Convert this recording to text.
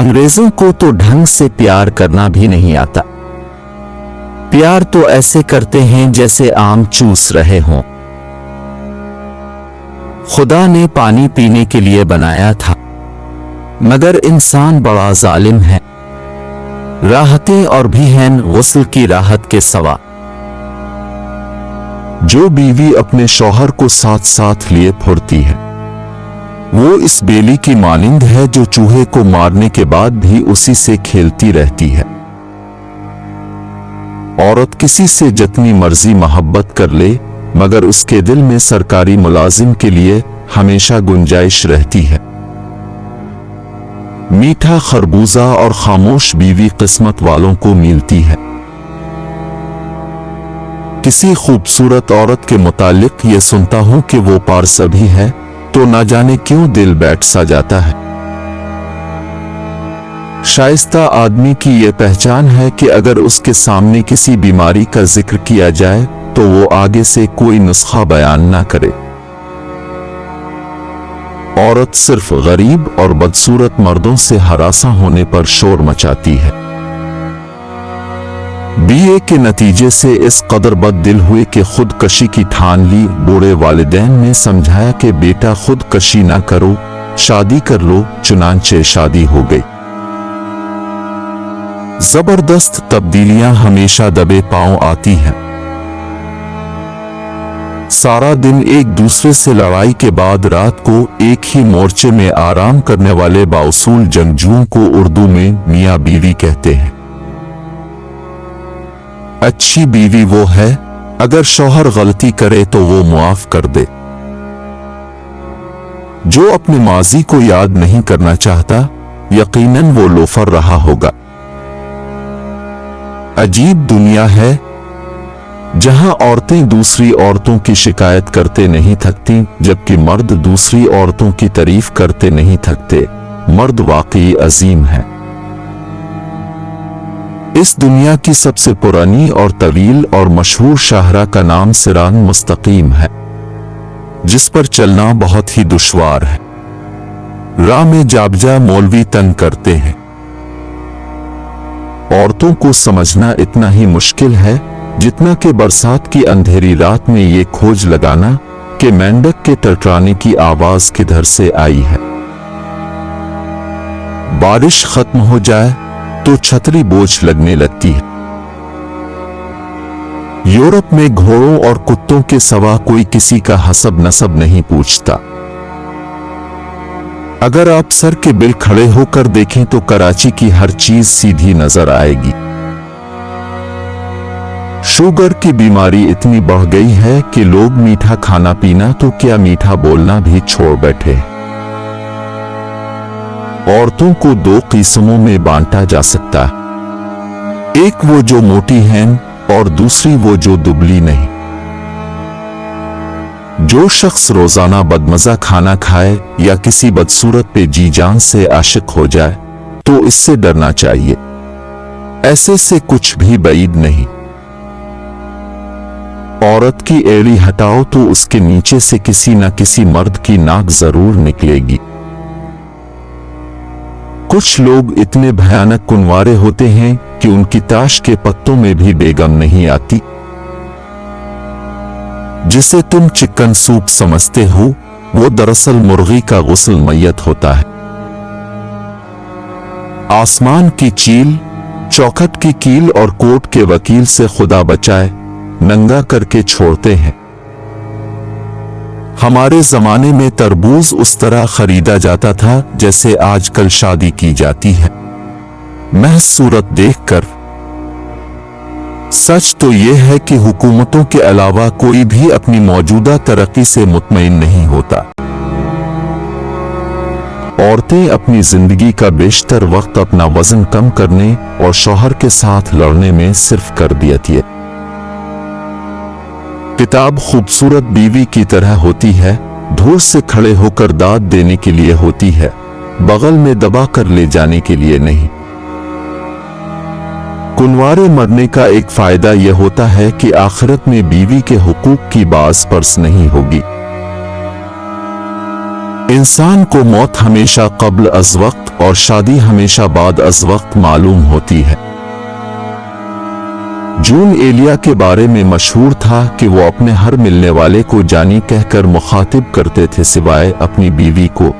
अंग्रेजों को तो ढंग से प्यार करना भी नहीं आता। प्यार तो ऐसे करते हैं जैसे आम चूस रहे हों। खुदा ने पानी पीने के लिए बनाया था, मगर इंसान बड़ा जालिम है। राहतें और भी हैं गुस्ल की राहत के सवा। जो बीवी अपने शौहर को साथ साथ लिए फुरती है, वो इस बेली की मानिंद है जो चूहे को मारने के बाद भी उसी से खेलती रहती है। औरत किसी से जितनी मर्जी मोहब्बत कर ले, मगर उसके दिल में सरकारी मुलाजिम के लिए हमेशा गुंजाइश रहती है। मीठा खरबूजा और खामोश बीवी किस्मत वालों को मिलती है। किसी खूबसूरत औरत के मुतालिक ये सुनता हूं कि वो पारसा भी है, तो ना जाने क्यों दिल बैठ सा जाता है। शाइस्ता आदमी की ये पहचान है कि अगर उसके सामने किसी बीमारी का जिक्र किया जाए तो वो आगे से कोई नुस्खा बयान ना करे। औरत सिर्फ गरीब और बदसूरत मर्दों से हरासा होने पर शोर मचाती है। बीए के नतीजे से इस कदर बददिल हुए कि खुदकशी की ठान ली। बूढ़े वालिदैन ने समझाया कि बेटा खुदकशी ना करो, शादी कर लो, चुनांचे शादी हो गई। जबरदस्त तब्दीलियां हमेशा दबे पांव आती हैं। सारा दिन एक दूसरे से लड़ाई के बाद रात को एक ही मोर्चे में आराम करने वाले बाउसूल जंगजुओं को उर्दू में मियां बीवी कहते हैं। अच्छी बीवी वो है अगर शौहर गलती करे तो वो मुआफ कर दे। जो अपने माजी को याद नहीं करना चाहता, यकीनन वो लोफर रहा होगा। अजीब दुनिया है जहां औरतें दूसरी औरतों की शिकायत करते नहीं थकती, जबकि मर्द दूसरी औरतों की तारीफ करते नहीं थकते। मर्द वाकई अजीम है। इस दुनिया की सबसे पुरानी और तवील और मशहूर शाहरा का नाम सिरान मुस्तकीम है, जिस पर चलना बहुत ही दुश्वार है। राह में जाबजा मौलवी तंग करते हैं। औरतों को समझना इतना ही मुश्किल है जितना कि बरसात की अंधेरी रात में ये खोज लगाना कि मेंढक के टटराने की आवाज किधर से आई है। बारिश खत्म हो जाए तो छतरी बोझ लगने लगती है। यूरोप में घोड़ों और कुत्तों के सिवा कोई किसी का हसब नसब नहीं पूछता। अगर आप सर के बिल खड़े होकर देखें तो कराची की हर चीज सीधी नजर आएगी। शुगर की बीमारी इतनी बढ़ गई है कि लोग मीठा खाना पीना तो क्या मीठा बोलना भी छोड़ बैठे। औरतों को दो किस्मों में बांटा जा सकता है, एक वो जो मोटी हैं और दूसरी वो जो दुबली नहीं। जो शख्स रोजाना बदमजा खाना खाए या किसी बदसूरत पे जी जान से आशिक हो जाए तो इससे डरना चाहिए। ऐसे से कुछ भी बईद नहीं। औरत की एड़ी हटाओ तो उसके नीचे से किसी न किसी मर्द की नाक जरूर निकलेगी। कुछ लोग इतने भयानक कुंवारे होते हैं कि उनकी ताश के पत्तों में भी बेगम नहीं आती। जिसे तुम चिकन सूप समझते हो वो दरअसल मुर्गी का गुस्ल मैयत होता है। आसमान की चील, चौखट की कील और कोर्ट के वकील से खुदा बचाए नंगा करके छोड़ते हैं। हमारे जमाने में तरबूज उस तरह खरीदा जाता था जैसे आजकल शादी की जाती है, महज सूरत देखकर। सच तो यह है कि हुकूमतों के अलावा कोई भी अपनी मौजूदा तरक्की से मुतमईन नहीं होता। औरतें अपनी जिंदगी का बेशतर वक्त अपना वजन कम करने और शौहर के साथ लड़ने में सिर्फ कर देती है। किताब खूबसूरत बीवी की तरह होती है, धूल से खड़े होकर दाद देने के लिए होती है, बगल में दबा कर ले जाने के लिए नहीं। कुंवारे मरने का एक फायदा यह होता है कि आखिरत में बीवी के हुकूक की बास पर्स नहीं होगी। इंसान को मौत हमेशा कब्ल अज वक्त और शादी हमेशा बाद अज वक्त मालूम होती है। जून एलिया के बारे में मशहूर था कि वो अपने हर मिलने वाले को जानी कहकर मुखातिब करते थे सिवाय अपनी बीवी को।